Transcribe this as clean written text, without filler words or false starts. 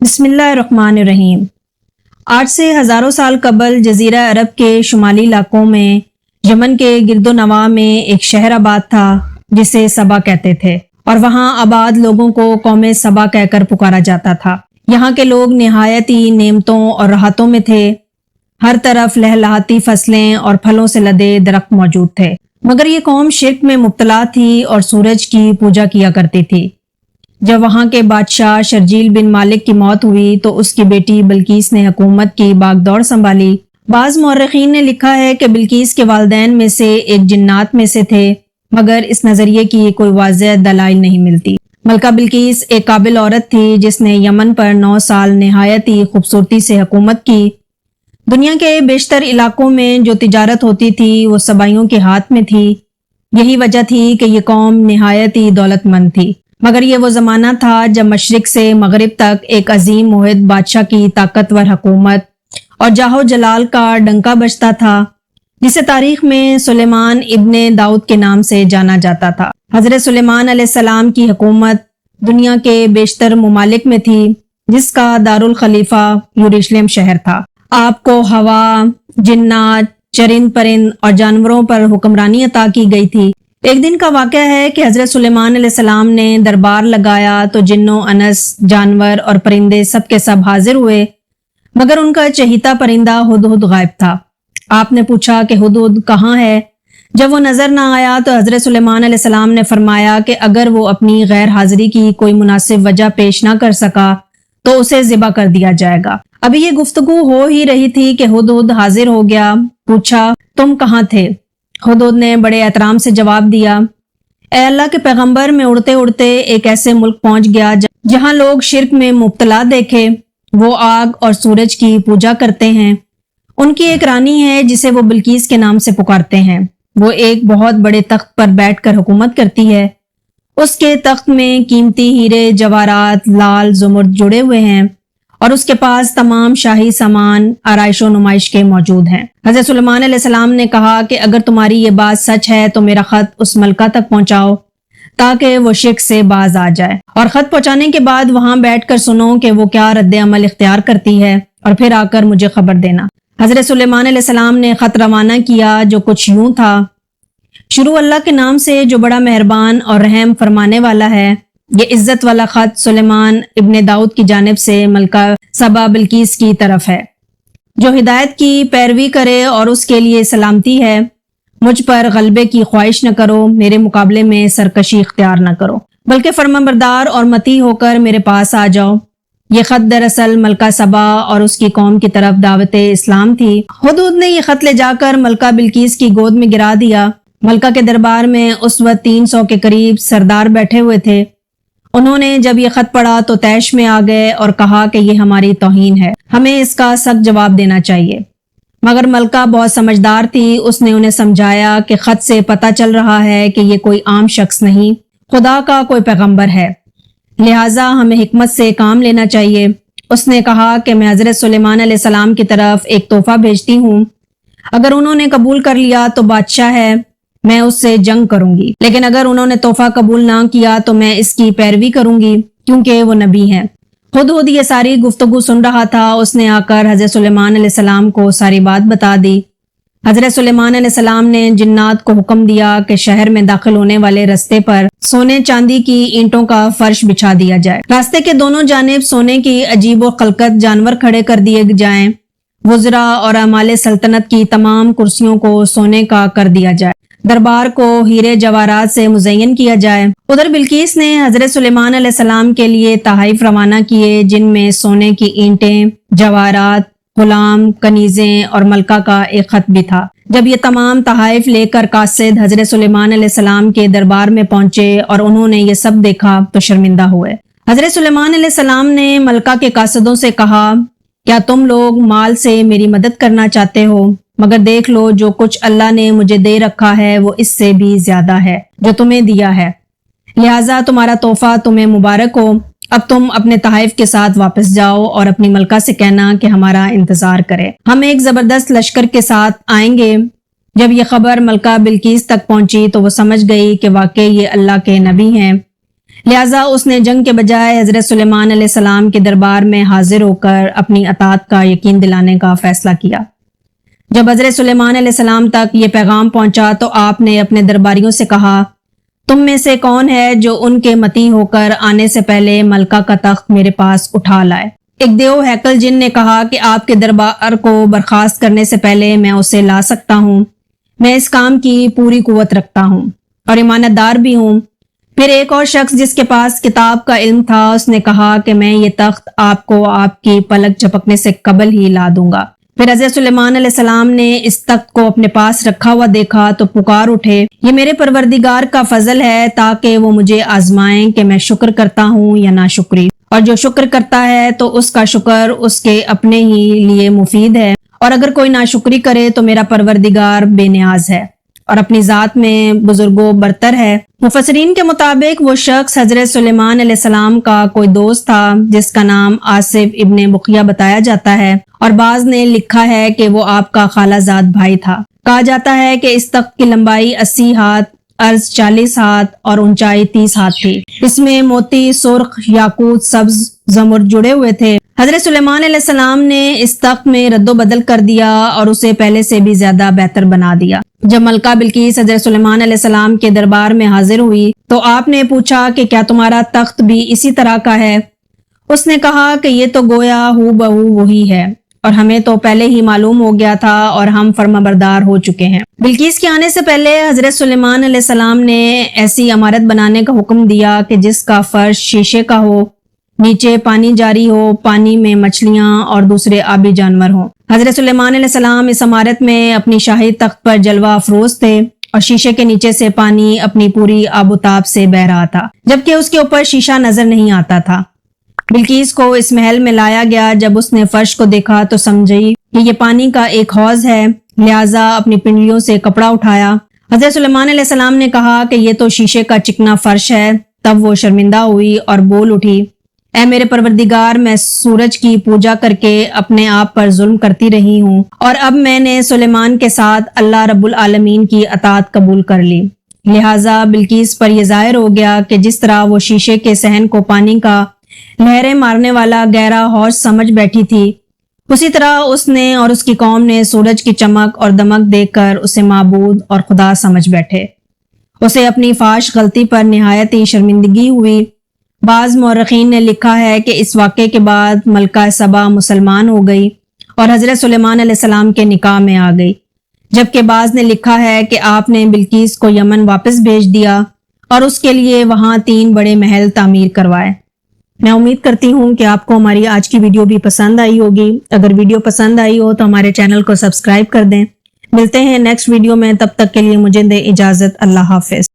بسم اللہ الرحمن الرحیم۔ آج سے ہزاروں سال قبل جزیرہ عرب کے شمالی علاقوں میں یمن کے گرد و نواح میں ایک شہر آباد تھا جسے سبا کہتے تھے، اور وہاں آباد لوگوں کو قوم سبا کہہ کر پکارا جاتا تھا۔ یہاں کے لوگ نہایت ہی نعمتوں اور راحتوں میں تھے۔ ہر طرف لہلہاتی فصلیں اور پھلوں سے لدے درخت موجود تھے، مگر یہ قوم شرک میں مبتلا تھی اور سورج کی پوجا کیا کرتی تھی۔ جب وہاں کے بادشاہ شرجیل بن مالک کی موت ہوئی تو اس کی بیٹی بلقیس نے حکومت کی باغ دوڑ سنبھالی۔ بعض مورخین نے لکھا ہے کہ بلقیس کے والدین میں سے ایک جنات میں سے تھے، مگر اس نظریے کی کوئی واضح دلائل نہیں ملتی۔ ملکہ بلقیس ایک قابل عورت تھی جس نے یمن پر 9 سال نہایت ہی خوبصورتی سے حکومت کی۔ دنیا کے بیشتر علاقوں میں جو تجارت ہوتی تھی وہ سبائیوں کے ہاتھ میں تھی۔ یہی وجہ تھی کہ یہ قوم نہایت ہی دولت مند تھی، مگر یہ وہ زمانہ تھا جب مشرق سے مغرب تک ایک عظیم موحد بادشاہ کی طاقتور حکومت اور جاہ و جلال کا ڈنکا بجتا تھا، جسے تاریخ میں سلیمان ابن داؤد کے نام سے جانا جاتا تھا۔ حضرت سلیمان علیہ السلام کی حکومت دنیا کے بیشتر ممالک میں تھی، جس کا دارالخلیفہ یروشلم شہر تھا۔ آپ کو ہوا، جنات، چرند پرند اور جانوروں پر حکمرانی عطا کی گئی تھی۔ ایک دن کا واقعہ ہے کہ حضرت سلیمان علیہ السلام نے دربار لگایا تو جنوں، انس، جانور اور پرندے سب کے سب حاضر ہوئے، مگر ان کا چہیتا پرندہ ہدہد غائب تھا۔ آپ نے پوچھا کہ ہدہد کہاں ہے؟ جب وہ نظر نہ آیا تو حضرت سلیمان علیہ السلام نے فرمایا کہ اگر وہ اپنی غیر حاضری کی کوئی مناسب وجہ پیش نہ کر سکا تو اسے ذبح کر دیا جائے گا۔ ابھی یہ گفتگو ہو ہی رہی تھی کہ ہدہد حاضر ہو گیا۔ پوچھا، تم کہاں تھے؟ ہدہد نے بڑے احترام سے جواب دیا، اے اللہ کے پیغمبر، میں اڑتے اڑتے ایک ایسے ملک پہنچ گیا جہاں لوگ شرک میں مبتلا دیکھے۔ وہ آگ اور سورج کی پوجا کرتے ہیں۔ ان کی ایک رانی ہے جسے وہ بلقیس کے نام سے پکارتے ہیں۔ وہ ایک بہت بڑے تخت پر بیٹھ کر حکومت کرتی ہے۔ اس کے تخت میں قیمتی ہیرے، جواہرات، لال زمرد جڑے ہوئے ہیں، اور اس کے پاس تمام شاہی سامان آرائش و نمائش کے موجود ہیں۔ حضرت سلیمان علیہ السلام نے کہا کہ اگر تمہاری یہ بات سچ ہے تو میرا خط اس ملکہ تک پہنچاؤ تاکہ وہ شرک سے باز آ جائے، اور خط پہنچانے کے بعد وہاں بیٹھ کر سنو کہ وہ کیا رد عمل اختیار کرتی ہے، اور پھر آ کر مجھے خبر دینا۔ حضرت سلیمان علیہ السلام نے خط روانہ کیا جو کچھ یوں تھا، شروع اللہ کے نام سے جو بڑا مہربان اور رحم فرمانے والا ہے۔ یہ عزت والا خط سلیمان ابن داؤد کی جانب سے ملکہ سبا بلقیس کی طرف ہے، جو ہدایت کی پیروی کرے اور اس کے لیے سلامتی ہے۔ مجھ پر غلبے کی خواہش نہ کرو، میرے مقابلے میں سرکشی اختیار نہ کرو، بلکہ فرمانبردار اور مطیع ہو کر میرے پاس آ جاؤ۔ یہ خط دراصل ملکہ سبا اور اس کی قوم کی طرف دعوت اسلام تھی۔ ہدہد نے یہ خط لے جا کر ملکہ بلقیس کی گود میں گرا دیا۔ ملکہ کے دربار میں اس وقت 300 کے قریب سردار بیٹھے ہوئے تھے۔ انہوں نے جب یہ خط پڑھا تو طیش میں آ گئے اور کہا کہ یہ ہماری توہین ہے، ہمیں اس کا سخت جواب دینا چاہیے۔ مگر ملکہ بہت سمجھدار تھی، اس نے انہیں سمجھایا کہ خط سے پتہ چل رہا ہے کہ یہ کوئی عام شخص نہیں، خدا کا کوئی پیغمبر ہے، لہٰذا ہمیں حکمت سے کام لینا چاہیے۔ اس نے کہا کہ میں حضرت سلیمان علیہ السلام کی طرف ایک تحفہ بھیجتی ہوں، اگر انہوں نے قبول کر لیا تو بادشاہ ہے، میں اس سے جنگ کروں گی، لیکن اگر انہوں نے تحفہ قبول نہ کیا تو میں اس کی پیروی کروں گی کیونکہ وہ نبی ہیں۔ ہدہد یہ ساری گفتگو سن رہا تھا۔ اس نے آ کر حضرت سلیمان علیہ السلام کو ساری بات بتا دی۔ حضرت سلیمان علیہ السلام نے جنات کو حکم دیا کہ شہر میں داخل ہونے والے رستے پر سونے چاندی کی اینٹوں کا فرش بچھا دیا جائے۔ راستے کے دونوں جانب سونے کی عجیب و خلقت جانور کھڑے کر دیے جائیں۔ وزراء اور اعمال سلطنت کی تمام کرسیوں کو سونے کا کر دیا جائے۔ دربار کو ہیرے جواہرات سے مزین کیا جائے۔ ادھر بلقیس نے حضرت سلیمان علیہ السلام کے لیے تحائف روانہ کیے، جن میں سونے کی اینٹیں، جواہرات، غلام، کنیزیں اور ملکہ کا ایک خط بھی تھا۔ جب یہ تمام تحائف لے کر قاصد حضرت سلیمان علیہ السلام کے دربار میں پہنچے اور انہوں نے یہ سب دیکھا تو شرمندہ ہوئے۔ حضرت سلیمان علیہ السلام نے ملکہ کے قاصدوں سے کہا، کیا تم لوگ مال سے میری مدد کرنا چاہتے ہو؟ مگر دیکھ لو جو کچھ اللہ نے مجھے دے رکھا ہے وہ اس سے بھی زیادہ ہے جو تمہیں دیا ہے، لہٰذا تمہارا تحفہ تمہیں مبارک ہو۔ اب تم اپنے تحائف کے ساتھ واپس جاؤ اور اپنی ملکہ سے کہنا کہ ہمارا انتظار کرے، ہم ایک زبردست لشکر کے ساتھ آئیں گے۔ جب یہ خبر ملکہ بلقیس تک پہنچی تو وہ سمجھ گئی کہ واقعی یہ اللہ کے نبی ہیں، لہٰذا اس نے جنگ کے بجائے حضرت سلیمان علیہ السلام کے دربار میں حاضر ہو کر اپنی اطاعت کا یقین دلانے کا فیصلہ کیا۔ جب حضرت سلیمان علیہ السلام تک یہ پیغام پہنچا تو آپ نے اپنے درباریوں سے کہا، تم میں سے کون ہے جو ان کے متی ہو کر آنے سے پہلے ملکہ کا تخت میرے پاس اٹھا لائے؟ ایک دیو ہیکل جن نے کہا کہ آپ کے دربار کو برخاست کرنے سے پہلے میں اسے لا سکتا ہوں، میں اس کام کی پوری قوت رکھتا ہوں اور امانت دار بھی ہوں۔ پھر ایک اور شخص جس کے پاس کتاب کا علم تھا، اس نے کہا کہ میں یہ تخت آپ کو آپ کی پلک جھپکنے سے قبل ہی لا دوں گا۔ پھر حضرت سلیمان علیہ السلام نے اس تخت کو اپنے پاس رکھا ہوا دیکھا تو پکار اٹھے، یہ میرے پروردگار کا فضل ہے تاکہ وہ مجھے آزمائیں کہ میں شکر کرتا ہوں یا ناشکری، اور جو شکر کرتا ہے تو اس کا شکر اس کے اپنے ہی لیے مفید ہے، اور اگر کوئی ناشکری کرے تو میرا پروردگار بے نیاز ہے اور اپنی ذات میں بزرگ و برتر ہے۔ مفسرین کے مطابق وہ شخص حضرت سلیمان علیہ السلام کا کوئی دوست تھا جس کا نام آصف ابن بقیہ بتایا جاتا ہے، اور بعض نے لکھا ہے کہ وہ آپ کا خالہ زاد بھائی تھا۔ کہا جاتا ہے کہ اس تخت کی لمبائی 80 ہاتھ، عرض 40 ہاتھ اور اونچائی 30 ہاتھ تھی۔ اس میں موتی، سرخ، یاقوت، سبز، زمرد جڑے ہوئے تھے۔ حضرت سلیمان علیہ السلام نے اس تخت میں رد و بدل کر دیا اور اسے پہلے سے بھی زیادہ بہتر بنا دیا۔ جب ملکہ بلقیس حضرت سلیمان علیہ السلام کے دربار میں حاضر ہوئی تو آپ نے پوچھا کہ کیا تمہارا تخت بھی اسی طرح کا ہے؟ اس نے کہا کہ یہ تو گویا ہو بہو وہی ہے، اور ہمیں تو پہلے ہی معلوم ہو گیا تھا اور ہم فرمانبردار ہو چکے ہیں۔ بلقیس کے آنے سے پہلے حضرت سلیمان علیہ السلام نے ایسی عمارت بنانے کا حکم دیا کہ جس کا فرش شیشے کا ہو، نیچے پانی جاری ہو، پانی میں مچھلیاں اور دوسرے آبی جانور ہوں۔ حضرت سلیمان علیہ السلام اس عمارت میں اپنی شاہی تخت پر جلوہ افروز تھے، اور شیشے کے نیچے سے پانی اپنی پوری آب و تاب سے بہہ رہا تھا، جبکہ اس کے اوپر شیشہ نظر نہیں آتا تھا۔ بلقیس کو اس محل میں لایا گیا۔ جب اس نے فرش کو دیکھا تو سمجھی کہ یہ پانی کا ایک حوض ہے، لہٰذا اپنی پنڈلیوں سے کپڑا اٹھایا۔ حضرت سلیمان علیہ السلام نے کہا کہ یہ تو شیشے کا چکنا فرش ہے۔ تب وہ شرمندہ ہوئی اور بول اٹھی، اے میرے پروردگار، میں سورج کی پوجا کر کے اپنے آپ پر ظلم کرتی رہی ہوں، اور اب میں نے سلیمان کے ساتھ اللہ رب العالمین کی اطاعت قبول کر لی۔ لہٰذا بلقیس پر یہ ظاہر ہو گیا کہ جس طرح وہ شیشے کے صحن کو پانی کا لہریں مارنے والا گہرا حوض سمجھ بیٹھی تھی، اسی طرح اس نے اور اس کی قوم نے سورج کی چمک اور دمک دیکھ کر اسے معبود اور خدا سمجھ بیٹھے۔ اسے اپنی فاحش غلطی پر نہایت ہی شرمندگی ہوئی۔ بعض مورخین نے لکھا ہے کہ اس واقعے کے بعد ملکہ سبا مسلمان ہو گئی اور حضرت سلیمان علیہ السلام کے نکاح میں آ گئی، جبکہ بعض نے لکھا ہے کہ آپ نے بلقیس کو یمن واپس بھیج دیا اور اس کے لیے وہاں 3 بڑے محل تعمیر کروائے۔ میں امید کرتی ہوں کہ آپ کو ہماری آج کی ویڈیو بھی پسند آئی ہوگی۔ اگر ویڈیو پسند آئی ہو تو ہمارے چینل کو سبسکرائب کر دیں۔ ملتے ہیں نیکسٹ ویڈیو میں، تب تک کے لیے مجھے دیں اجازت۔ اللہ حافظ۔